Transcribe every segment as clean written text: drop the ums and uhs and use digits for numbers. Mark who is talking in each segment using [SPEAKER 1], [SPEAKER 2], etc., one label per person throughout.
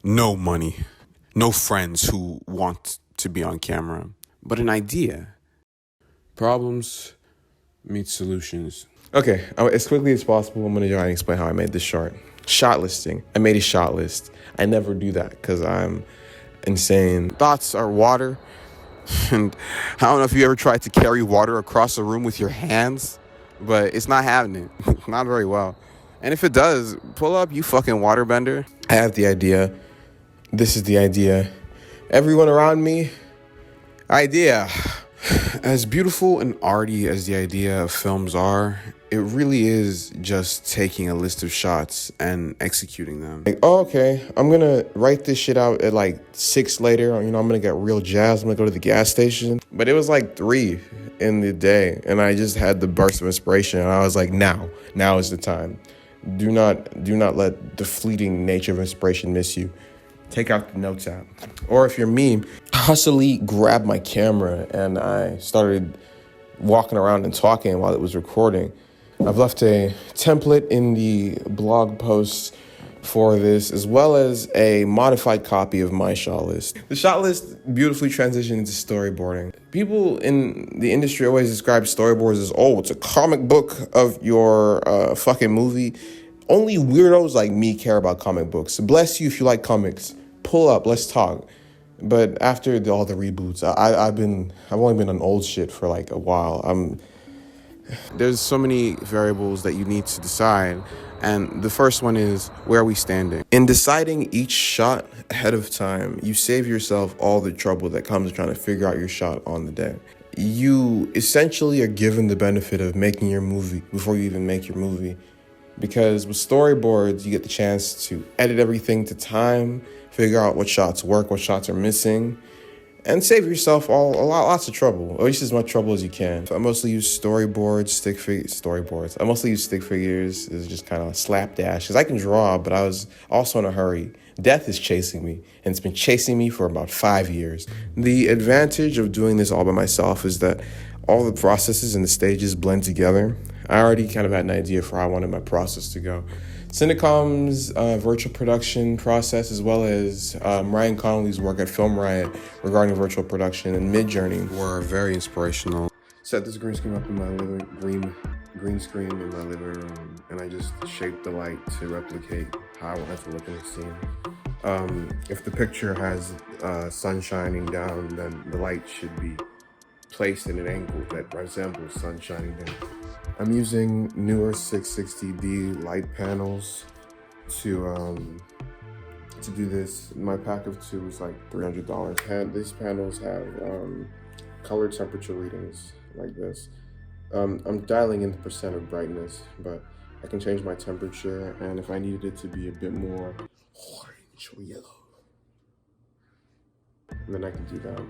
[SPEAKER 1] no money, no friends who want to be on camera, but an idea. Problems meet solutions.
[SPEAKER 2] Okay, as quickly as possible, I'm going to try and explain how I made this shot. Shot listing. I made a shot list. I never do that because I'm insane.
[SPEAKER 1] Thoughts are water. And I don't know if you ever tried to carry water across a room with your hands, but it's not happening. Not very well. And if it does, pull up, you fucking waterbender.
[SPEAKER 2] I have the idea. This is the idea. Everyone around me, idea.
[SPEAKER 1] As beautiful and arty as the idea of films are, it really is just taking a list of shots and executing them.
[SPEAKER 2] Like, oh, okay, I'm gonna write this shit out at like 6 later. I'm gonna get real jazzed. I'm gonna go to the gas station. But it was like 3 in the day, and I just had the burst of inspiration. And I was like, now is the time. Do not let the fleeting nature of inspiration miss you. Take out the notes app. Or if you're me, hustily grab my camera and I started walking around and talking while it was recording. I've left a template in the blog post for this, as well as a modified copy of my shot list. The shot list beautifully transitioned into storyboarding. People in the industry always describe storyboards as, oh, it's a comic book of your fucking movie. Only weirdos like me care about comic books. Bless you if you like comics. Pull up, let's talk. But after all the reboots, I've only been on old shit for like a while.
[SPEAKER 1] There's so many variables that you need to decide, and the first one is, where are we standing?
[SPEAKER 2] In deciding each shot ahead of time, you save yourself all the trouble that comes trying to figure out your shot on the day. You essentially are given the benefit of making your movie before you even make your movie. Because with storyboards, you get the chance to edit everything to time, figure out what shots work, what shots are missing, and save yourself lots of trouble, or at least as much trouble as you can. I mostly use storyboards. I mostly use stick figures as just kind of slapdash, because I can draw, but I was also in a hurry. Death is chasing me, and it's been chasing me for about 5 years. The advantage of doing this all by myself is that all the processes and the stages blend together. I already kind of had an idea for how I wanted my process to go. Cinecom's virtual production process, as well as Ryan Connolly's work at Film Riot regarding virtual production and Midjourney,
[SPEAKER 1] were very inspirational.
[SPEAKER 2] Set this green screen up in my green screen in my living room, and I just shaped the light to replicate how I want it to look in the scene. If the picture has sun shining down, then the light should be placed in an angle that resembles sun shining down. I'm using newer 660D light panels to do this. My pack of 2 is like $300. These panels have color temperature readings like this. I'm dialing in the percent of brightness, but I can change my temperature, and if I needed it to be a bit more orange or yellow, then I can do that.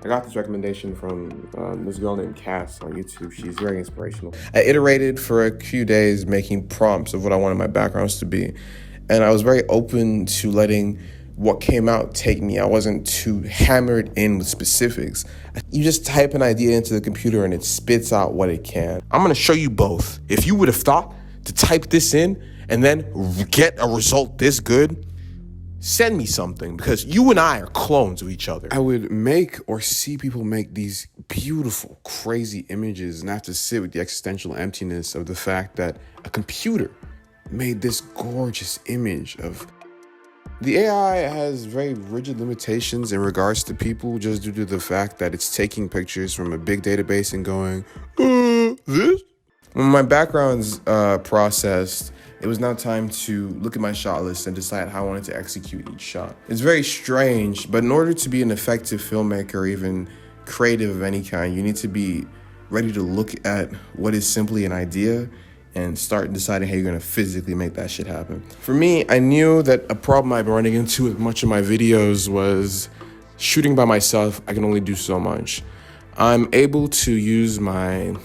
[SPEAKER 2] I got this recommendation from this girl named Cass on YouTube. She's very inspirational. I iterated for a few days making prompts of what I wanted my backgrounds to be. And I was very open to letting what came out take me. I wasn't too hammered in with specifics. You just type an idea into the computer and it spits out what it can. I'm gonna show you both. If you would have thought to type this in and then get a result this good, send me something, because you and I are clones of each other.
[SPEAKER 1] I would make or see people make these beautiful, crazy images and have to sit with the existential emptiness of the fact that a computer made this gorgeous image of... The AI has very rigid limitations in regards to people just due to the fact that it's taking pictures from a big database and going, this?
[SPEAKER 2] When my background's processed, it was now time to look at my shot list and decide how I wanted to execute each shot. It's very strange, but in order to be an effective filmmaker or even creative of any kind, you need to be ready to look at what is simply an idea and start deciding how you're gonna physically make that shit happen. For me, I knew that a problem I've been running into with much of my videos was shooting by myself. I can only do so much. I'm able to use my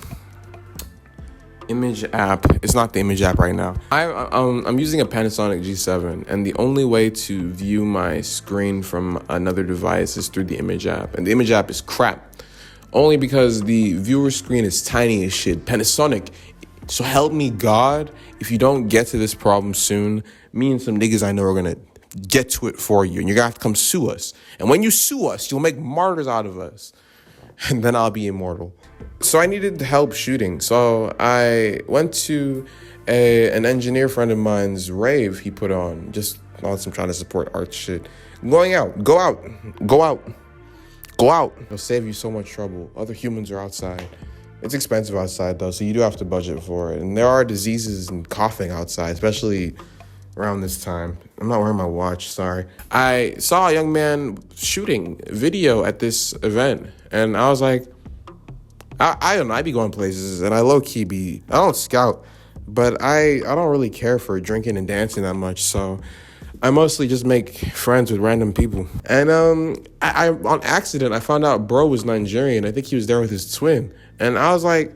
[SPEAKER 2] image app. It's not the image app right now. I'm using a Panasonic G7, and the only way to view my screen from another device is through the image app, and the image app is crap, only because the viewer screen is tiny as shit. Panasonic, so help me God, if you don't get to this problem soon, me and some niggas I know are gonna get to it for you. And you're going to have to come sue us. And when you sue us, you'll make martyrs out of us. And then I'll be immortal. So I needed help shooting. So I went to an engineer friend of mine's rave he put on. Just whilst I'm trying to support art shit. Go out. It'll save you so much trouble. Other humans are outside. It's expensive outside though, so you do have to budget for it. And there are diseases and coughing outside, especially around this time. I'm not wearing my watch, sorry. I saw a young man shooting video at this event, and I was like, I don't know, I be going places, and I low-key I don't scout, but I don't really care for drinking and dancing that much, so I mostly just make friends with random people. And I on accident, I found out bro was Nigerian. I think he was there with his twin. And I was like,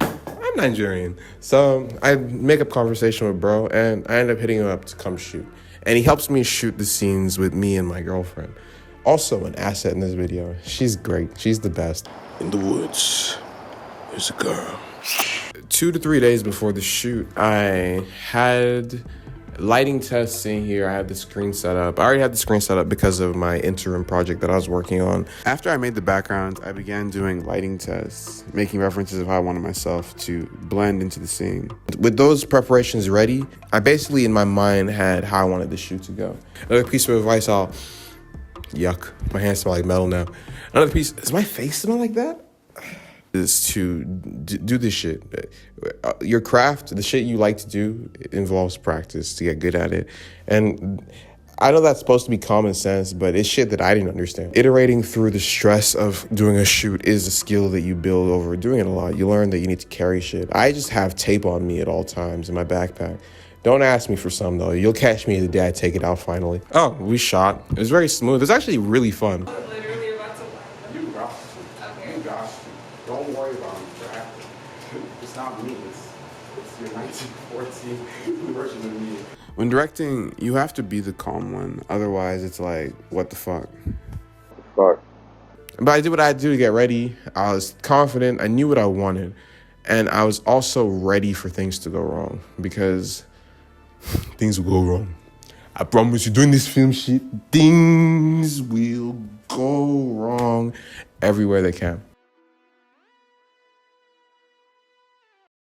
[SPEAKER 2] I'm Nigerian. So I make up conversation with bro, and I end up hitting him up to come shoot. And he helps me shoot the scenes with me and my girlfriend. Also an asset in this video. She's great. She's the best. In the woods, there's a girl. 2 to 3 days before the shoot, I had lighting tests in here. I had the screen set up. I already had the screen set up because of my interim project that I was working on. After I made the background, I began doing lighting tests, making references of how I wanted myself to blend into the scene. With those preparations ready, I basically in my mind had how I wanted the shoot to go. Another piece of advice, yuck, my hands smell like metal now. Another piece, does my face smell like that? Is to do this shit. Your craft, the shit you like to do, involves practice to get good at it. And I know that's supposed to be common sense, but it's shit that I didn't understand. Iterating through the stress of doing a shoot is a skill that you build over doing it a lot. You learn that you need to carry shit. I just have tape on me at all times in my backpack. Don't ask me for some, though. You'll catch me the day I take it out finally. Oh, we shot. It was very smooth. It was actually really fun.
[SPEAKER 3] Literally about to laugh. Okay.
[SPEAKER 1] Don't worry about it. It's not me. It's your 1914 version of me. When directing, you have to be the calm one. Otherwise, it's like, what the fuck? But I did what I had to do to get ready. I was confident. I knew what I wanted. And I was also ready for things to go wrong. Because things will go wrong. I promise you, doing this film shit, things will go wrong everywhere they can.